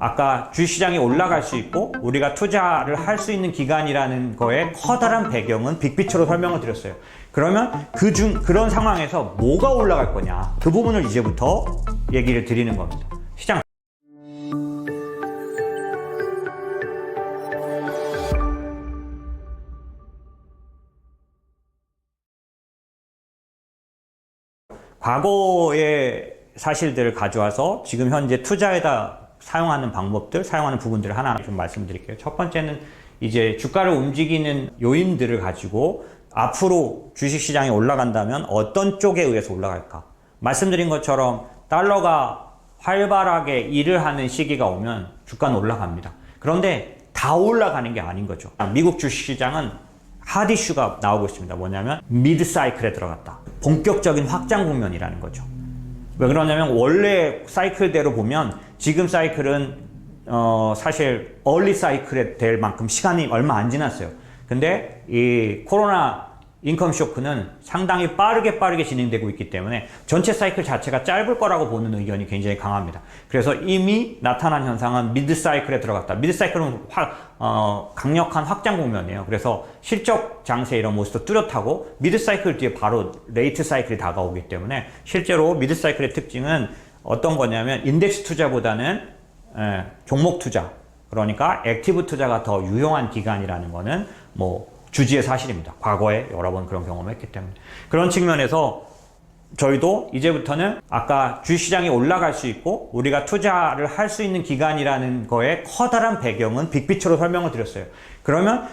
아까 주식시장이 올라갈 수 있고 우리가 투자를 할 수 있는 기간이라는 거에 커다란 배경은 빅피처로 설명을 드렸어요. 그러면 그런 상황에서 뭐가 올라갈 거냐, 그 부분을 이제부터 얘기를 드리는 겁니다. 시장 과거의 사실들을 가져와서 지금 현재 투자에다 사용하는 방법들, 사용하는 부분들을 하나 좀 말씀드릴게요. 첫 번째는 이제 주가를 움직이는 요인들을 가지고 앞으로 주식시장이 올라간다면 어떤 쪽에 의해서 올라갈까? 말씀드린 것처럼 달러가 활발하게 일을 하는 시기가 오면 주가는 올라갑니다. 그런데 다 올라가는 게 아닌 거죠. 미국 주식시장은 핫 이슈가 나오고 있습니다. 뭐냐면 미드 사이클에 들어갔다. 본격적인 확장 국면이라는 거죠. 왜 그러냐면 원래 사이클대로 보면 지금 사이클은 사실 얼리 사이클에 될 만큼 시간이 얼마 안 지났어요. 근데 이 코로나 인컴 쇼크는 상당히 빠르게 진행되고 있기 때문에 전체 사이클 자체가 짧을 거라고 보는 의견이 굉장히 강합니다. 그래서 이미 나타난 현상은 미드 사이클에 들어갔다. 미드 사이클은 강력한 확장 국면이에요. 그래서 실적 장세 이런 모습도 뚜렷하고 미드 사이클 뒤에 바로 레이트 사이클이 다가오기 때문에 실제로 미드 사이클의 특징은 어떤 거냐면 인덱스 투자보다는 종목 투자, 그러니까 액티브 투자가 더 유용한 기간이라는 거는 뭐 주지의 사실입니다. 과거에 여러 번 그런 경험을 했기 때문에. 그런 측면에서 저희도 이제부터는 아까 주식시장이 올라갈 수 있고 우리가 투자를 할 수 있는 기간이라는 거에 커다란 배경은 빅피처로 설명을 드렸어요. 그러면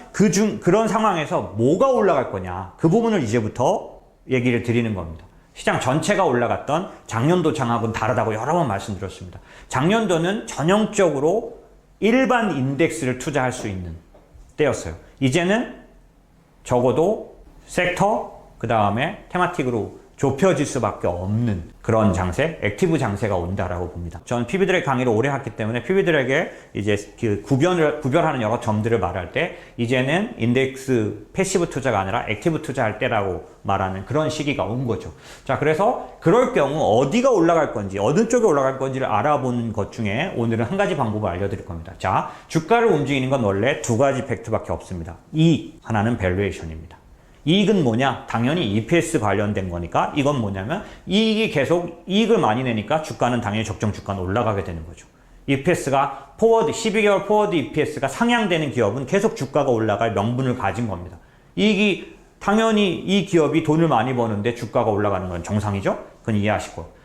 그런 상황에서 뭐가 올라갈 거냐, 그 부분을 이제부터 얘기를 드리는 겁니다. 시장 전체가 올라갔던 작년도 장하고는 다르다고 여러 번 말씀드렸습니다. 작년도는 전형적으로 일반 인덱스를 투자할 수 있는 때였어요. 이제는 적어도 섹터, 그 다음에 테마틱으로 좁혀질 수밖에 없는 그런 장세, 액티브 장세가 온다라고 봅니다. 저는 PB들의 강의를 오래 했기 때문에 PB들에게 이제 그 구별하는 여러 점들을 말할 때 이제는 인덱스 패시브 투자가 아니라 액티브 투자할 때라고 말하는 그런 시기가 온 거죠. 자, 그래서 그럴 경우 어디가 올라갈 건지, 어느 쪽에 올라갈 건지를 알아보는 것 중에 오늘은 한 가지 방법을 알려드릴 겁니다. 자, 주가를 움직이는 건 원래 두 가지 팩트밖에 없습니다. 이익, 하나는 밸류에이션입니다. 이익은 뭐냐? 당연히 EPS 관련된 거니까 이건 뭐냐면 이익을 많이 내니까 주가는 당연히 적정 주가는 올라가게 되는 거죠. EPS가 12개월 포워드 EPS가 상향되는 기업은 계속 주가가 올라갈 명분을 가진 겁니다. 당연히 이 기업이 돈을 많이 버는데 주가가 올라가는 건 정상이죠? 그건 이해하시고.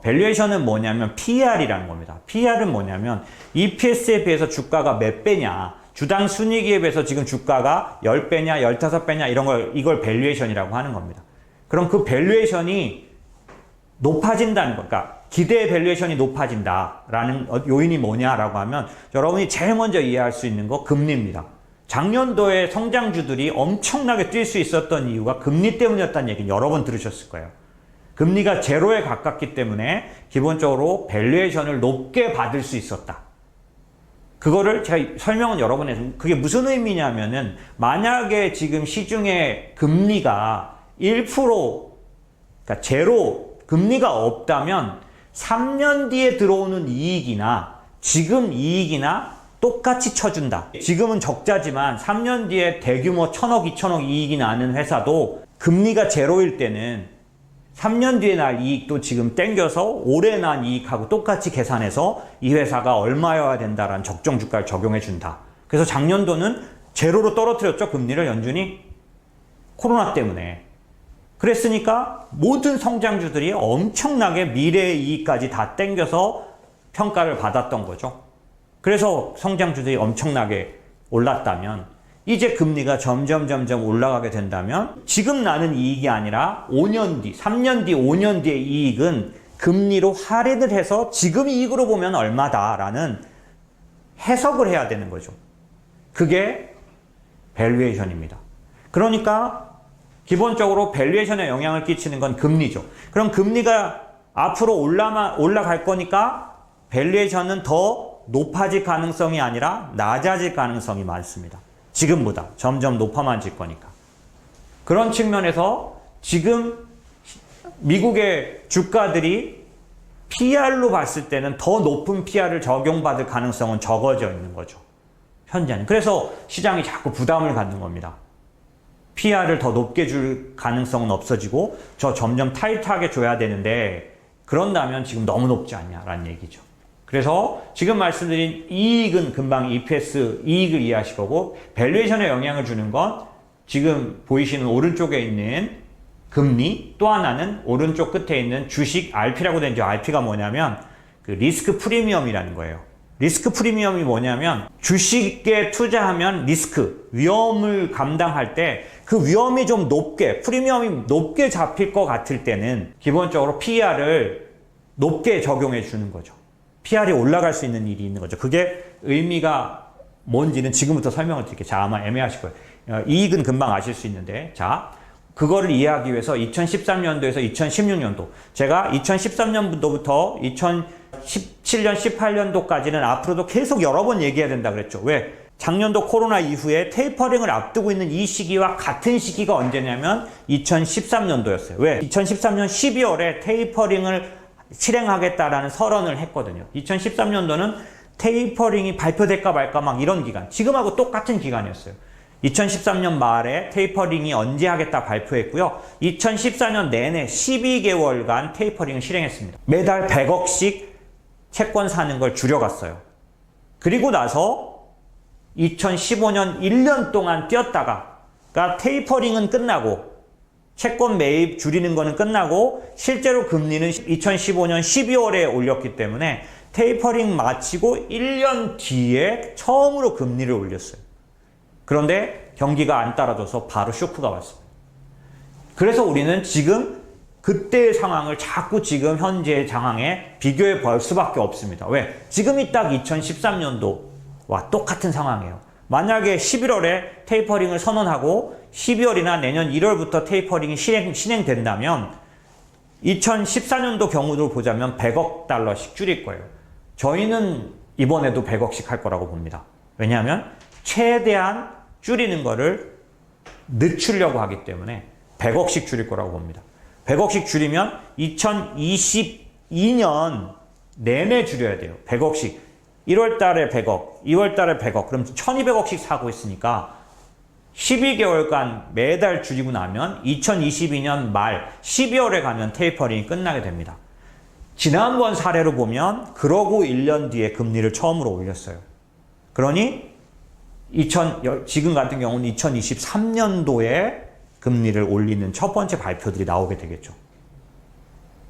밸류에이션은 뭐냐면 PER이라는 겁니다. PER은 뭐냐면 EPS에 비해서 주가가 몇 배냐, 주당 순이익에 비해서 지금 주가가 10배냐 15배냐 이걸 밸류에이션이라고 하는 겁니다. 그럼 그 밸류에이션이 높아진다는 거, 그러니까 기대 밸류에이션이 높아진다라는 요인이 뭐냐라고 하면 여러분이 제일 먼저 이해할 수 있는 거 금리입니다. 작년도에 성장주들이 엄청나게 뛸 수 있었던 이유가 금리 때문이었다는 얘기는 여러 번 들으셨을 거예요. 금리가 제로에 가깝기 때문에 기본적으로 밸류에이션을 높게 받을 수 있었다. 그거를 제가 설명은 여러 번 해서 그게 무슨 의미냐면은 만약에 지금 시중에 금리가 1%, 그러니까 제로, 금리가 없다면 3년 뒤에 들어오는 이익이나 지금 이익이나 똑같이 쳐준다. 지금은 적자지만 3년 뒤에 대규모 1,000억, 2,000억 이익이 나는 회사도 금리가 제로일 때는 3년 뒤에 날 이익도 지금 땡겨서 올해 난 이익하고 똑같이 계산해서 이 회사가 얼마여야 된다라는 적정 주가를 적용해 준다. 그래서 작년도는 제로로 떨어뜨렸죠. 금리를 연준이 코로나 때문에. 그랬으니까 모든 성장주들이 엄청나게 미래의 이익까지 다 땡겨서 평가를 받았던 거죠. 그래서 성장주들이 엄청나게 올랐다면 이제 금리가 점점 올라가게 된다면 지금 나는 이익이 아니라 5년 뒤, 3년 뒤, 5년 뒤의 이익은 금리로 할인을 해서 지금 이익으로 보면 얼마다라는 해석을 해야 되는 거죠. 그게 밸류에이션입니다. 그러니까 기본적으로 밸류에이션에 영향을 끼치는 건 금리죠. 그럼 금리가 앞으로 올라갈 거니까 밸류에이션은 더 높아질 가능성이 아니라 낮아질 가능성이 많습니다. 지금보다 점점 높아만 질 거니까. 그런 측면에서 지금 미국의 주가들이 PR로 봤을 때는 더 높은 PR을 적용받을 가능성은 적어져 있는 거죠. 현재는. 그래서 시장이 자꾸 부담을 갖는 겁니다. PR을 더 높게 줄 가능성은 없어지고 저 점점 타이트하게 줘야 되는데 그런다면 지금 너무 높지 않냐라는 얘기죠. 그래서 지금 말씀드린 이익은 금방 EPS 이익을 이해하실 거고 밸류에이션에 영향을 주는 건 지금 보이시는 오른쪽에 있는 금리, 또 하나는 오른쪽 끝에 있는 주식 RP라고 되죠. RP가 뭐냐면 그 리스크 프리미엄이라는 거예요. 리스크 프리미엄이 뭐냐면 주식에 투자하면 리스크, 위험을 감당할 때 그 위험이 좀 높게, 프리미엄이 높게 잡힐 것 같을 때는 기본적으로 PR을 높게 적용해 주는 거죠. PR이 올라갈 수 있는 일이 있는 거죠. 그게 의미가 뭔지는 지금부터 설명을 드릴게요. 자, 아마 애매하실 거예요. 이익은 금방 아실 수 있는데, 자, 그거를 이해하기 위해서 2013년도에서 2016년도, 제가 2013년도부터 2017년, 18년도까지는 앞으로도 계속 여러 번 얘기해야 된다 그랬죠. 왜? 작년도 코로나 이후에 테이퍼링을 앞두고 있는 이 시기와 같은 시기가 언제냐면 2013년도였어요. 왜? 2013년 12월에 테이퍼링을 실행하겠다라는 선언을 했거든요. 2013년도는 테이퍼링이 발표될까 말까 막 이런 기간, 지금하고 똑같은 기간이었어요. 2013년 말에 테이퍼링이 언제 하겠다 발표했고요. 2014년 내내 12개월간 테이퍼링을 실행했습니다. 매달 100억씩 채권 사는 걸 줄여갔어요. 그리고 나서 2015년 1년 동안 뛰었다가, 그러니까 테이퍼링은 끝나고 채권 매입 줄이는 거는 끝나고 실제로 금리는 2015년 12월에 올렸기 때문에 테이퍼링 마치고 1년 뒤에 처음으로 금리를 올렸어요. 그런데 경기가 안 따라줘서 바로 쇼크가 왔습니다. 그래서 우리는 지금 그때의 상황을 자꾸 지금 현재의 상황에 비교해 볼 수밖에 없습니다. 왜? 지금이 딱 2013년도와 똑같은 상황이에요. 만약에 11월에 테이퍼링을 선언하고 12월이나 내년 1월부터 테이퍼링이 진행된다면 2014년도 경우도 보자면 100억 달러씩 줄일 거예요. 저희는 이번에도 100억씩 할 거라고 봅니다. 왜냐하면 최대한 줄이는 거를 늦추려고 하기 때문에 100억씩 줄일 거라고 봅니다. 100억씩 줄이면 2022년 내내 줄여야 돼요. 100억씩. 1월 달에 100억, 2월 달에 100억, 그럼 1200억씩 사고 있으니까 12개월간 매달 줄이고 나면 2022년 말 12월에 가면 테이퍼링이 끝나게 됩니다. 지난번 사례로 보면 그러고 1년 뒤에 금리를 처음으로 올렸어요. 그러니 지금 같은 경우는 2023년도에 금리를 올리는 첫 번째 발표들이 나오게 되겠죠.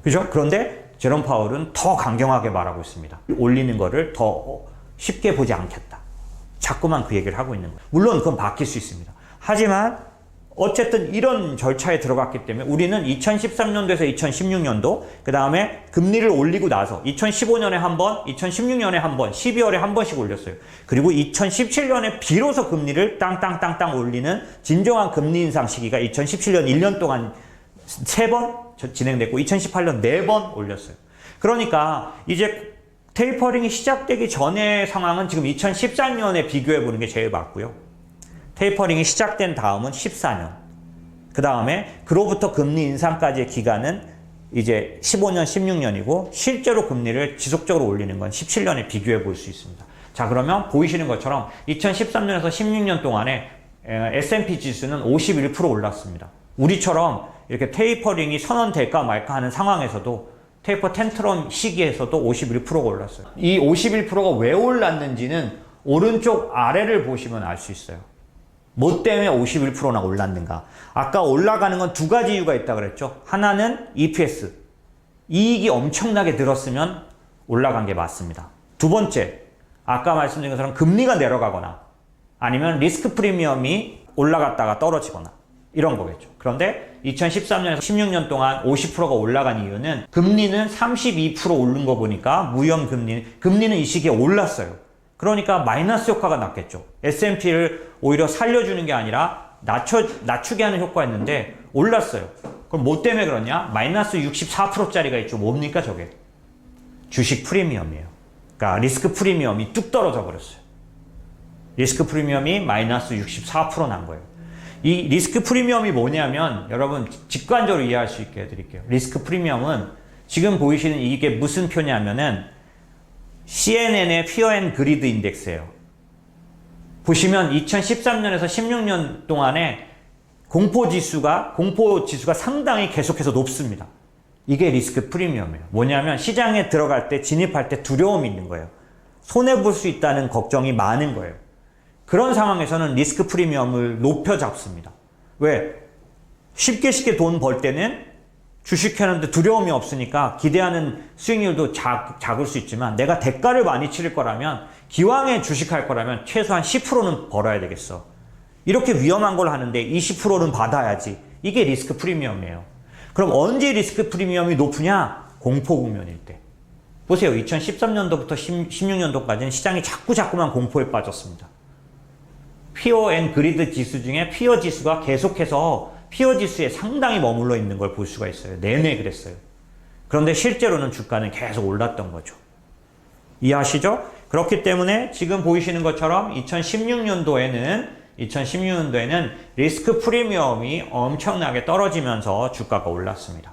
그죠? 그런데 제롬 파월은 더 강경하게 말하고 있습니다. 올리는 거를 더 쉽게 보지 않겠다. 자꾸만 그 얘기를 하고 있는 거예요. 물론 그건 바뀔 수 있습니다. 하지만 어쨌든 이런 절차에 들어갔기 때문에 우리는 2013년도에서 2016년도, 그 다음에 금리를 올리고 나서 2015년에 한 번, 2016년에 한 번, 12월에 한 번씩 올렸어요. 그리고 2017년에 비로소 금리를 땅땅땅땅 올리는 진정한 금리 인상 시기가 2017년 1년 동안 3번 진행됐고 2018년 4번 올렸어요. 그러니까 이제 테이퍼링이 시작되기 전의 상황은 지금 2014년에 비교해 보는 게 제일 맞고요. 테이퍼링이 시작된 다음은 14년. 그 다음에 그로부터 금리 인상까지의 기간은 이제 15년, 16년이고 실제로 금리를 지속적으로 올리는 건 17년에 비교해 볼 수 있습니다. 자, 그러면 보이시는 것처럼 2013년에서 16년 동안에 S&P 지수는 51% 올랐습니다. 우리처럼 이렇게 테이퍼링이 선언될까 말까 하는 상황에서도 테이퍼 텐트럼 시기에서도 51%가 올랐어요. 이 51%가 왜 올랐는지는 오른쪽 아래를 보시면 알 수 있어요. 뭐 때문에 51%나 올랐는가? 아까 올라가는 건 두 가지 이유가 있다고 그랬죠. 하나는 EPS. 이익이 엄청나게 늘었으면 올라간 게 맞습니다. 두 번째, 아까 말씀드린 것처럼 금리가 내려가거나 아니면 리스크 프리미엄이 올라갔다가 떨어지거나 이런 거겠죠. 그런데 2013년에서 16년 동안 50%가 올라간 이유는 금리는 32% 오른 거 보니까 무형 금리는 이 시기에 올랐어요. 그러니까 마이너스 효과가 났겠죠. S&P를 오히려 살려주는 게 아니라 낮추게 하는 효과였는데 올랐어요. 그럼 뭐 때문에 그러냐? 마이너스 64%짜리가 있죠. 뭡니까 저게? 주식 프리미엄이에요. 그러니까 리스크 프리미엄이 뚝 떨어져 버렸어요. 리스크 프리미엄이 마이너스 64% 난 거예요. 이 리스크 프리미엄이 뭐냐면 여러분 직관적으로 이해할 수 있게 해드릴게요. 리스크 프리미엄은 지금 보이시는 이게 무슨 표냐면은 CNN의 피어 앤 그리드 인덱스예요. 보시면 2013년에서 16년 동안에 공포 지수가 상당히 계속해서 높습니다. 이게 리스크 프리미엄이에요. 뭐냐면 시장에 들어갈 때, 진입할 때 두려움이 있는 거예요. 손해볼 수 있다는 걱정이 많은 거예요. 그런 상황에서는 리스크 프리미엄을 높여 잡습니다. 왜? 쉽게 돈 벌 때는 주식하는데 두려움이 없으니까 기대하는 수익률도 작을 수 있지만 내가 대가를 많이 치를 거라면 기왕에 주식할 거라면 최소한 10%는 벌어야 되겠어. 이렇게 위험한 걸 하는데 20%는 받아야지. 이게 리스크 프리미엄이에요. 그럼 언제 리스크 프리미엄이 높으냐? 공포 국면일 때. 보세요. 2013년도부터 16년도까지는 시장이 자꾸만 공포에 빠졌습니다. 피어 앤 그리드 지수 중에 피어 지수가 계속해서 피어 지수에 상당히 머물러 있는 걸 볼 수가 있어요. 내내 그랬어요. 그런데 실제로는 주가는 계속 올랐던 거죠. 이해하시죠? 그렇기 때문에 지금 보이시는 것처럼 2016년도에는 리스크 프리미엄이 엄청나게 떨어지면서 주가가 올랐습니다.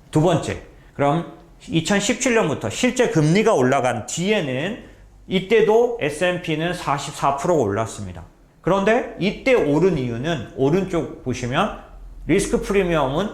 두 번째, 그럼 2017년부터 실제 금리가 올라간 뒤에는 이때도 S&P는 44%가 올랐습니다. 그런데 이때 오른 이유는 오른쪽 보시면 리스크 프리미엄은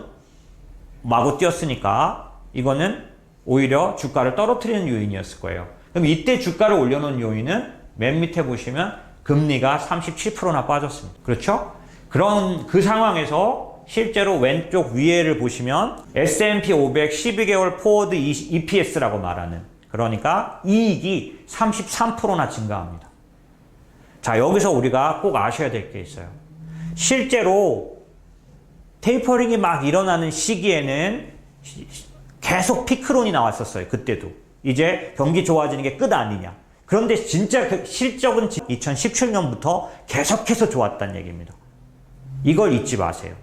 마구 뛰었으니까 이거는 오히려 주가를 떨어뜨리는 요인이었을 거예요. 그럼 이때 주가를 올려놓은 요인은 맨 밑에 보시면 금리가 37%나 빠졌습니다. 그렇죠? 그 상황에서 실제로 왼쪽 위에를 보시면 S&P 500 12개월 포워드 EPS라고 말하는, 그러니까 이익이 33%나 증가합니다. 자, 여기서 우리가 꼭 아셔야 될 게 있어요. 실제로 테이퍼링이 막 일어나는 시기에는 계속 피크론이 나왔었어요. 그때도. 이제 경기 좋아지는 게 끝 아니냐. 그런데 진짜 그 실적은 2017년부터 계속해서 좋았다는 얘기입니다. 이걸 잊지 마세요.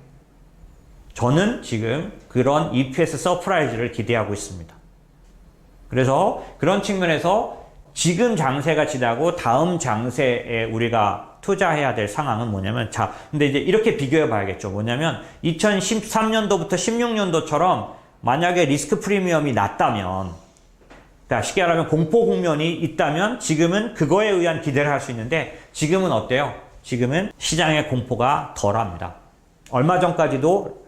저는 지금 그런 EPS 서프라이즈를 기대하고 있습니다. 그래서 그런 측면에서 지금 장세가 지나고 다음 장세에 우리가 투자해야 될 상황은 뭐냐면, 자, 근데 이제 이렇게 비교해 봐야겠죠. 뭐냐면 2013년도부터 16년도처럼 만약에 리스크 프리미엄이 낮다면, 그러니까 쉽게 말하면 공포 국면이 있다면 지금은 그거에 의한 기대를 할 수 있는데, 지금은 어때요? 지금은 시장의 공포가 덜합니다. 얼마 전까지도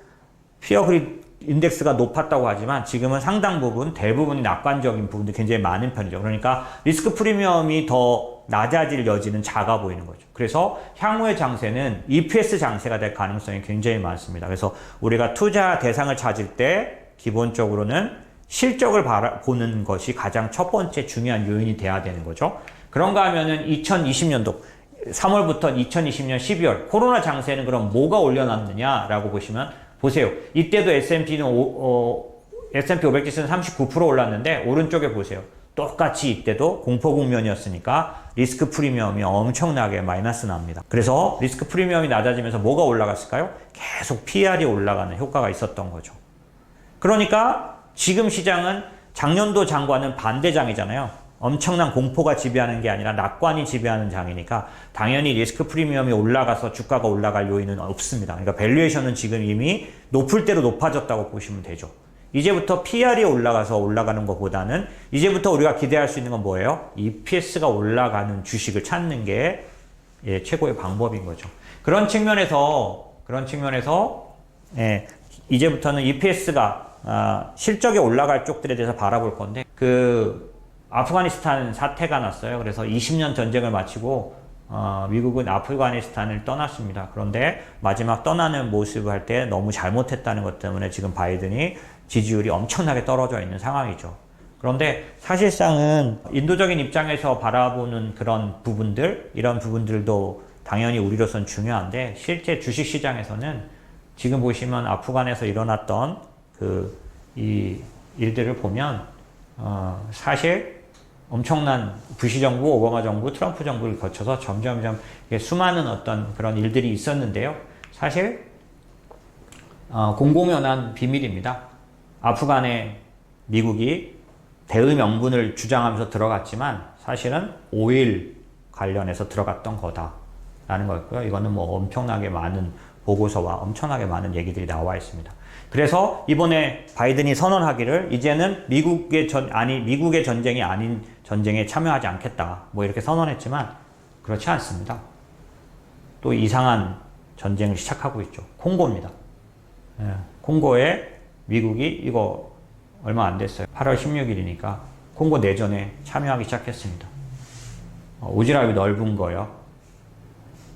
피어 그리드 인덱스가 높았다고 하지만 지금은 상당 부분, 대부분이 낙관적인 부분도 굉장히 많은 편이죠. 그러니까 리스크 프리미엄이 더 낮아질 여지는 작아 보이는 거죠. 그래서 향후의 장세는 EPS 장세가 될 가능성이 굉장히 많습니다. 그래서 우리가 투자 대상을 찾을 때 기본적으로는 실적을 보는 것이 가장 첫 번째 중요한 요인이 돼야 되는 거죠. 그런가 하면은 2020년도 3월부터 2020년 12월 코로나 장세는 그럼 뭐가 올려놨느냐라고 보시면, 보세요. 이때도 S&P 500 지수는 39% 올랐는데 오른쪽에 보세요. 똑같이 이때도 공포 국면이었으니까 리스크 프리미엄이 엄청나게 마이너스 납니다. 그래서 리스크 프리미엄이 낮아지면서 뭐가 올라갔을까요? 계속 PR이 올라가는 효과가 있었던 거죠. 그러니까 지금 시장은 작년도 장과는 반대장이잖아요. 엄청난 공포가 지배하는 게 아니라 낙관이 지배하는 장이니까 당연히 리스크 프리미엄이 올라가서 주가가 올라갈 요인은 없습니다. 그러니까 밸류에이션은 지금 이미 높을 대로 높아졌다고 보시면 되죠. 이제부터 PR이 올라가서 올라가는 것보다는 이제부터 우리가 기대할 수 있는 건 뭐예요? EPS가 올라가는 주식을 찾는 게 최고의 방법인 거죠. 그런 측면에서 이제부터는 EPS가 실적이 올라갈 쪽들에 대해서 바라볼 건데, 아프가니스탄 사태가 났어요. 그래서 20년 전쟁을 마치고 미국은 아프가니스탄을 떠났습니다. 그런데 마지막 떠나는 모습을 할 때 너무 잘못했다는 것 때문에 지금 바이든이 지지율이 엄청나게 떨어져 있는 상황이죠. 그런데 사실상은 인도적인 입장에서 바라보는 그런 부분들, 이런 부분들도 당연히 우리로서는 중요한데, 실제 주식시장에서는 지금 보시면 아프간에서 일어났던 이 일들을 보면 사실 엄청난 부시 정부, 오바마 정부, 트럼프 정부를 거쳐서 점점 수많은 어떤 그런 일들이 있었는데요. 사실 공공연한 비밀입니다. 아프간에 미국이 대의 명분을 주장하면서 들어갔지만 사실은 오일 관련해서 들어갔던 거다라는 거였고요. 이거는 뭐 엄청나게 많은 보고서와 엄청나게 많은 얘기들이 나와 있습니다. 그래서 이번에 바이든이 선언하기를 이제는 미국의 전쟁이 아닌 전쟁에 참여하지 않겠다. 뭐 이렇게 선언했지만 그렇지 않습니다. 또 이상한 전쟁을 시작하고 있죠. 콩고입니다. 예, 콩고에 미국이 이거 얼마 안 됐어요. 8월 16일이니까 콩고 내전에 참여하기 시작했습니다. 오지랖이 넓은 거요.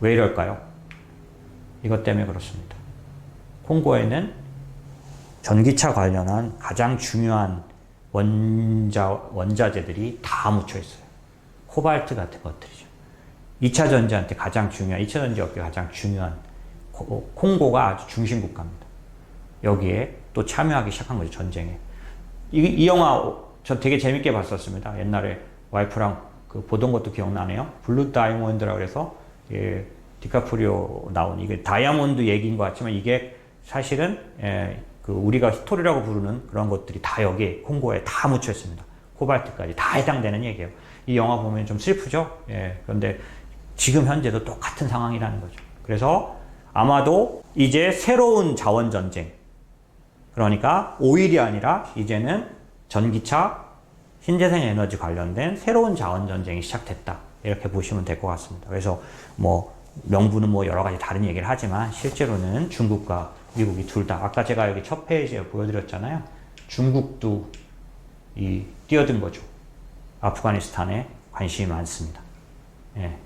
왜 이럴까요? 이것 때문에 그렇습니다. 콩고에는 전기차 관련한 가장 중요한 원자재들이 다 묻혀 있어요. 코발트 같은 것들이죠. 2차 전지한테 가장 중요한, 2차 전지 업계에 가장 중요한 콩고가 아주 중심 국가입니다. 여기에 또 참여하기 시작한 거죠, 전쟁에. 이 영화 저 되게 재밌게 봤었습니다. 옛날에 와이프랑 보던 것도 기억나네요. 블루 다이아몬드라고 해서 예, 디카프리오 나온 이게 다이아몬드 얘기인 것 같지만 이게 사실은 우리가 히토리라고 부르는 그런 것들이 다 여기에 콩고에 다 묻혀 있습니다. 코발트까지 다 해당되는 얘기예요. 이 영화 보면 좀 슬프죠. 예, 그런데 지금 현재도 똑같은 상황이라는 거죠. 그래서 아마도 이제 새로운 자원 전쟁, 그러니까 오일이 아니라 이제는 전기차, 신재생 에너지 관련된 새로운 자원 전쟁이 시작됐다. 이렇게 보시면 될 것 같습니다. 그래서 뭐 명분은 뭐 여러 가지 다른 얘기를 하지만 실제로는 중국과 미국이 둘 다, 아까 제가 여기 첫 페이지에 보여드렸잖아요. 중국도 뛰어든 거죠. 아프가니스탄에 관심이 많습니다. 예.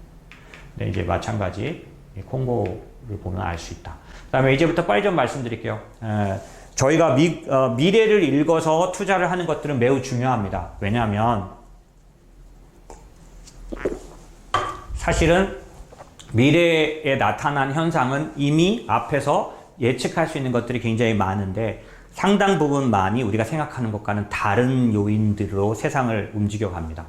근데 이제 마찬가지 콩고를 보면 알 수 있다. 그 다음에 이제부터 빨리 좀 말씀드릴게요. 저희가 미래를 읽어서 투자를 하는 것들은 매우 중요합니다. 왜냐하면 사실은 미래에 나타난 현상은 이미 앞에서 예측할 수 있는 것들이 굉장히 많은데 상당 부분 많이 우리가 생각하는 것과는 다른 요인들로 세상을 움직여 갑니다.